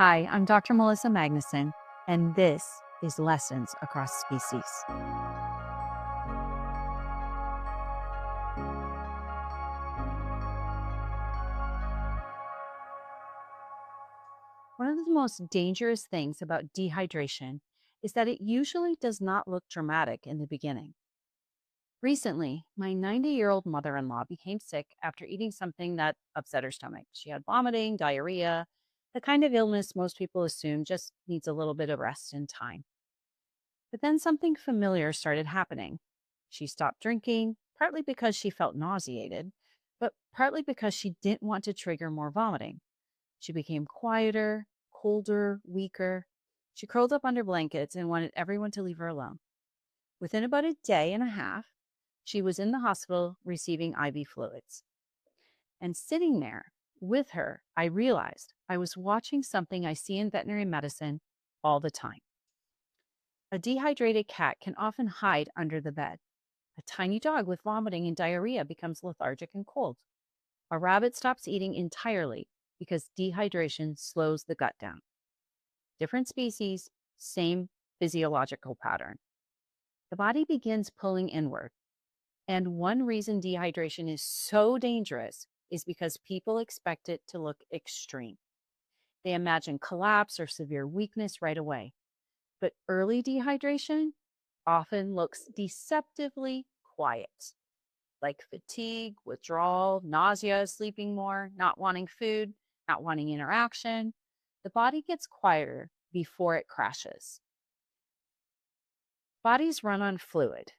Hi, I'm Dr. Melissa Magnuson, and this is Lessons Across Species. One of the most dangerous things about dehydration is that it usually does not look dramatic in the beginning. Recently, my 90-year-old mother-in-law became sick after eating something that upset her stomach. She had vomiting, diarrhea, the kind of illness most people assume just needs a little bit of rest and time. But then something familiar started happening. She stopped drinking, partly because she felt nauseated, but partly because she didn't want to trigger more vomiting. She became quieter, colder, weaker. She curled up under blankets and wanted everyone to leave her alone. Within about a day and a half, she was in the hospital receiving IV fluids. And sitting there with her, I realized I was watching something I see in veterinary medicine all the time. A dehydrated cat can often hide under the bed. A tiny dog with vomiting and diarrhea becomes lethargic and cold. A rabbit stops eating entirely because dehydration slows the gut down. Different species, same physiological pattern. The body begins pulling inward. And one reason dehydration is so dangerous is because people expect it to look extreme. They imagine collapse or severe weakness right away. But early dehydration often looks deceptively quiet, like fatigue, withdrawal, nausea, sleeping more, not wanting food, not wanting interaction. The body gets quieter before it crashes. Bodies run on fluid.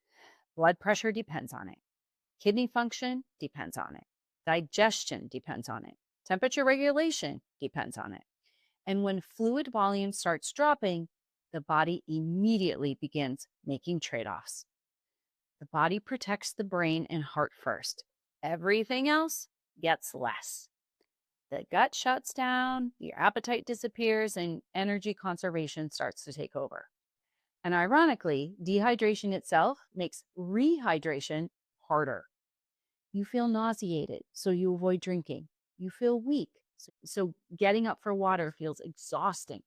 Blood pressure depends on it. Kidney function depends on it. Digestion depends on it. Temperature regulation depends on it. And when fluid volume starts dropping, the body immediately begins making trade-offs. The body protects the brain and heart first. Everything else gets less. The gut shuts down, your appetite disappears, and energy conservation starts to take over. And ironically, dehydration itself makes rehydration harder. You feel nauseated, so you avoid drinking. You feel weak, so getting up for water feels exhausting.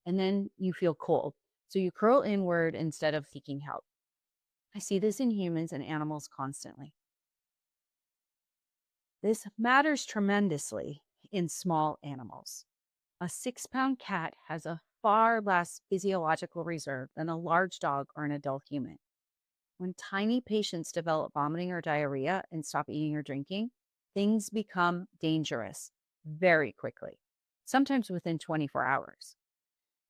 And then you feel cold, so you curl inward instead of seeking help. I see this in humans and animals constantly. This matters tremendously in small animals. A 6-pound cat has a far less physiological reserve than a large dog or an adult human. When tiny patients develop vomiting or diarrhea and stop eating or drinking, things become dangerous very quickly, sometimes within 24 hours.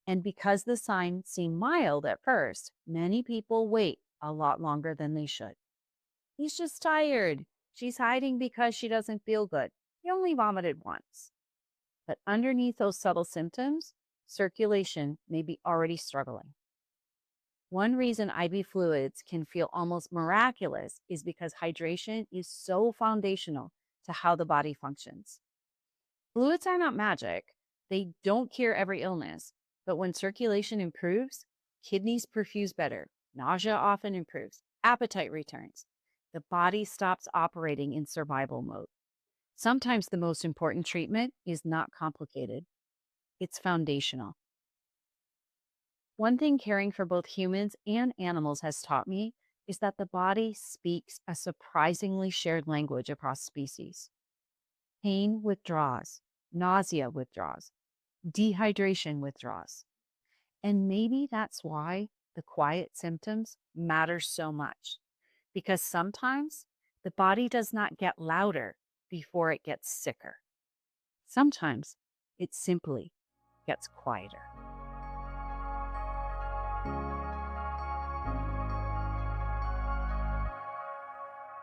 And because the signs seem mild at first, many people wait a lot longer than they should. He's just tired. She's hiding because she doesn't feel good. He only vomited once. But underneath those subtle symptoms, circulation may be already struggling. One reason IV fluids can feel almost miraculous is because hydration is so foundational to how the body functions. Fluids are not magic. They don't cure every illness, but when circulation improves, kidneys perfuse better, nausea often improves, appetite returns. The body stops operating in survival mode. Sometimes the most important treatment is not complicated. It's foundational. One thing caring for both humans and animals has taught me is that the body speaks a surprisingly shared language across species. Pain withdraws, nausea withdraws, dehydration withdraws. And maybe that's why the quiet symptoms matter so much, because sometimes the body does not get louder before it gets sicker. Sometimes it simply gets quieter.